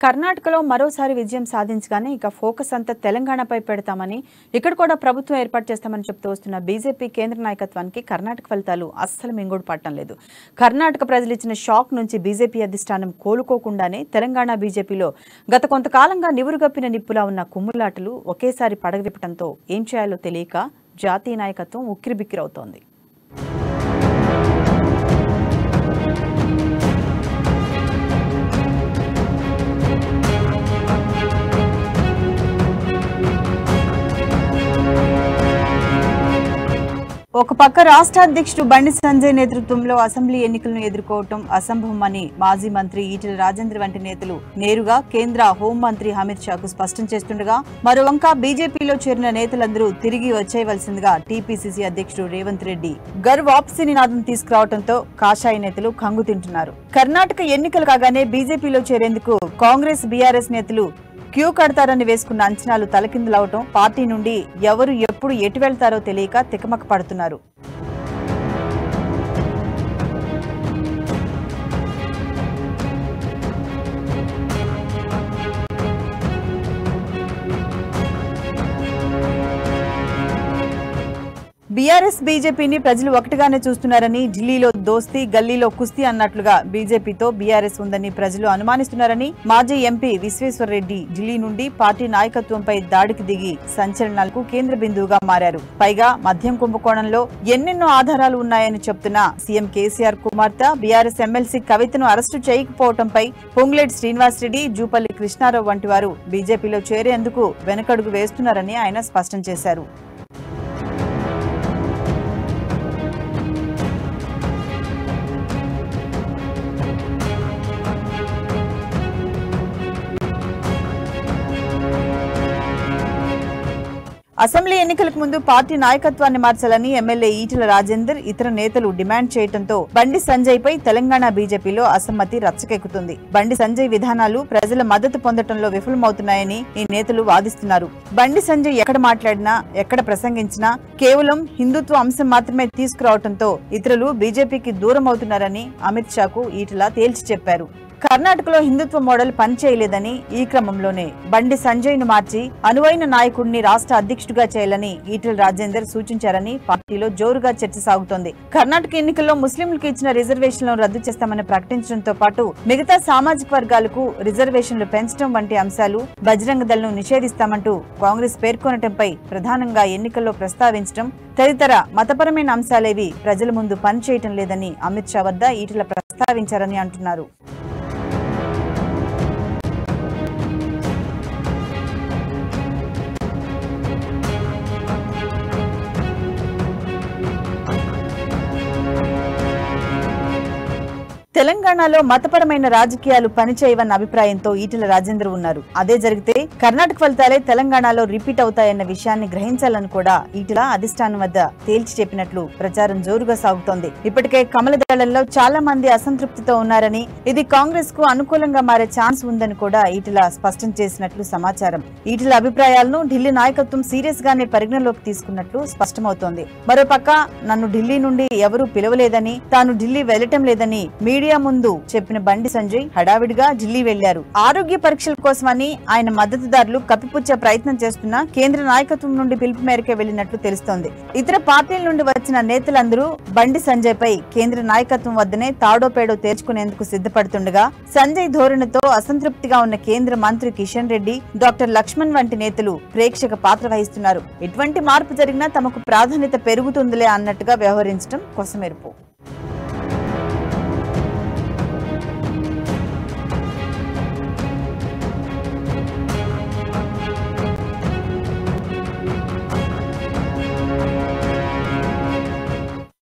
కర్ణాటకలో మరోసారి విజయం సాధించగానే ఇక ఫోకస్ అంతా తెలంగాణపై పెడతామని ఇక్కడ కూడా ప్రభుత్వం ఏర్పాటు చేస్తామని చెప్తూ వస్తున్న బీజేపీ కేంద్ర నాయకత్వానికి కర్ణాటక ఫలితాలు అస్సలు మింగుడు పడటం లేదు. కర్ణాటక ప్రజలు ఇచ్చిన షాక్ నుంచి బీజేపీ అధిష్టానం కోలుకోకుండానే తెలంగాణ బీజేపీలో గత కొంతకాలంగా నివురుగప్పిన నిప్పులా ఉన్న కుమ్ములాటలు ఒకేసారి పడగవిప్పడంతో ఏం చేయాలో తెలియక జాతీయ నాయకత్వం ఉక్కిరిబిక్కిరవుతోంది. ఒక పక్క రాష్ట్ర అధ్యక్షుడు బండి సంజయ్ నేతృత్వంలో అసెంబ్లీ ఎన్నికలను ఎదుర్కోవటం అసంభవమని మాజీ మంత్రి ఈటెల రాజేందర్ వంటి నేతలు నేరుగా కేంద్ర హోంమంత్రి అమిత్ షాకు స్పష్టం చేస్తుండగా, మరోవంక బీజేపీలో చేరిన నేతలందరూ తిరిగి వచ్చేయవలసిందిగా టీపీసీసీ అధ్యక్షుడు రేవంత్ రెడ్డి గర్ వాపసీ నినాదం తీసుకురావడంతో కాషాయ నేతలు కంగు తింటున్నారు. కర్ణాటక ఎన్నికలు కాగానే బీజేపీలో చేరేందుకు కాంగ్రెస్ బీఆర్ఎస్ నేతలు క్యూ కడతారని వేసుకున్న అంచనాలు తలకిందులవటం, పార్టీ నుండి ఎవరు ఎప్పుడు ఎటు వెళ్తారో తెలియక తికమక పడుతున్నారు. బీఆర్ఎస్ బీజేపీని ప్రజలు ఒకటిగానే చూస్తున్నారని, ఢిల్లీలో దోస్తీ గల్లీలో కుస్తీ అన్నట్లుగా బీజేపీతో బీఆర్ఎస్ ఉందని ప్రజలు అనుమానిస్తున్నారని మాజీ ఎంపీ విశ్వేశ్వర్ రెడ్డి ఢిల్లీ నుండి పార్టీ నాయకత్వంపై దాడికి దిగి సంచలనాలకు కేంద్ర బిందువుగా మారారు. పైగా మద్యం కుంభకోణంలో ఎన్నెన్నో ఆధారాలు ఉన్నాయని చెప్తున్న సీఎం కేసీఆర్ కుమార్తె బీఆర్ఎస్ ఎమ్మెల్సీ కవితను అరెస్టు చేయకపోవడంపై పొంగులేటి శ్రీనివాసరెడ్డి, జూపల్లి కృష్ణారావు వంటి వారు బీజేపీలో చేరేందుకు వెనకడుగు వేస్తున్నారని ఆయన స్పష్టం చేశారు. అసెంబ్లీ ఎన్నికలకు ముందు పార్టీ నాయకత్వాన్ని మార్చాలని ఎమ్మెల్యే ఈటెల రాజేందర్, ఇతర నేతలు డిమాండ్ చేయడంతో బండి సంజయ్ పై తెలంగాణ బీజేపీలో అసమ్మతి రచ్చకెక్కుతుంది. బండి సంజయ్ విధానాలు ప్రజల మద్దతు పొందడంలో విఫలమవుతున్నాయని ఈ నేతలు వాదిస్తున్నారు. బండి సంజయ్ ఎక్కడ మాట్లాడినా, ఎక్కడ ప్రసంగించినా కేవలం హిందుత్వ అంశం మాత్రమే తీసుకురావడంతో ఇతరులు బీజేపీకి దూరం అవుతున్నారని అమిత్ షాకు ఈటెల తేల్చి చెప్పారు. కర్ణాటకలో హిందుత్వ మోడల్ పనిచేయలేదని, ఈ క్రమంలోనే బండి సంజయ్ ను మార్చి అనువైన నాయకుడిని రాష్ట్ర అధ్యక్షుడిగా చేయాలని ఈటెల రాజేందర్ సూచించారని పార్టీలో జోరుగా చర్చ సాగుతోంది. కర్ణాటక ఎన్నికల్లో ముస్లింలకు ఇచ్చిన రిజర్వేషన్లను రద్దు చేస్తామని ప్రకటించడంతో పాటు మిగతా సామాజిక వర్గాలకు రిజర్వేషన్లు పెంచడం వంటి అంశాలు, బజరంగ దళ్ను నిషేధిస్తామంటూ కాంగ్రెస్ పేర్కొనటంపై ప్రధానంగా ఎన్నికల్లో ప్రస్తావించడం తదితర మతపరమైన అంశాలేవి ప్రజల ముందు పనిచేయటం లేదని అమిత్ షా వద్ద ఈటెల ప్రస్తావించారని అంటున్నారు. తెలంగాణలో మతపరమైన రాజకీయాలు పనిచేయవన్న అభిప్రాయంతో ఈటెల రాజేందర్ ఉన్నారు. అదే జరిగితే కర్ణాటక ఫలితాలే తెలంగాణలో రిపీట్ అవుతాయన్న విషయాన్ని గ్రహించాలని కూడా ఈటెల అధిష్టానం వద్ద తేల్చి చెప్పినట్లు ప్రచారం జోరుగా సాగుతోంది. ఇప్పటికే కమల దళంలో చాలా మంది అసంతృప్తితో ఉన్నారని, ఇది కాంగ్రెస్ కు అనుకూలంగా మారే ఛాన్స్ ఉందని కూడా ఈటెల స్పష్టం చేసినట్లు సమాచారం. ఈటెల అభిప్రాయాలను ఢిల్లీ నాయకత్వం సీరియస్ గానే పరిగణలోకి తీసుకున్నట్లు స్పష్టమవుతోంది. మరోపక్క నన్ను ఢిల్లీ నుండి ఎవరూ పిలవలేదని, తాను ఢిల్లీ వెళ్లటం లేదని మీడియా ముందు చెప్పిన బండి సంజయ్ హడావిడిగా ఢిల్లీ వెళ్లారు. ఆరోగ్య పరీక్షల కోసమని ఆయన మద్దతుదారులు కప్పిపుచ్చే ప్రయత్నం చేస్తున్న కేంద్ర నాయకత్వం నుండి పిలుపు మేరకే వెళ్లినట్లు తెలుస్తోంది. ఇతర పార్టీల నుండి వచ్చిన నేతలందరూ బండి సంజయ్ పై కేంద్ర నాయకత్వం వద్దనే తాడోపేడో తేల్చుకునేందుకు సిద్ధపడుతుండగా, సంజయ్ ధోరణితో అసంతృప్తిగా ఉన్న కేంద్ర మంత్రి కిషన్ రెడ్డి, డాక్టర్ లక్ష్మణ్ వంటి నేతలు ప్రేక్షక పాత్ర వహిస్తున్నారు. ఎటువంటి మార్పు జరిగినా తమకు ప్రాధాన్యత పెరుగుతుందిలే అన్నట్టుగా వ్యవహరించడం కొసమెరుపు.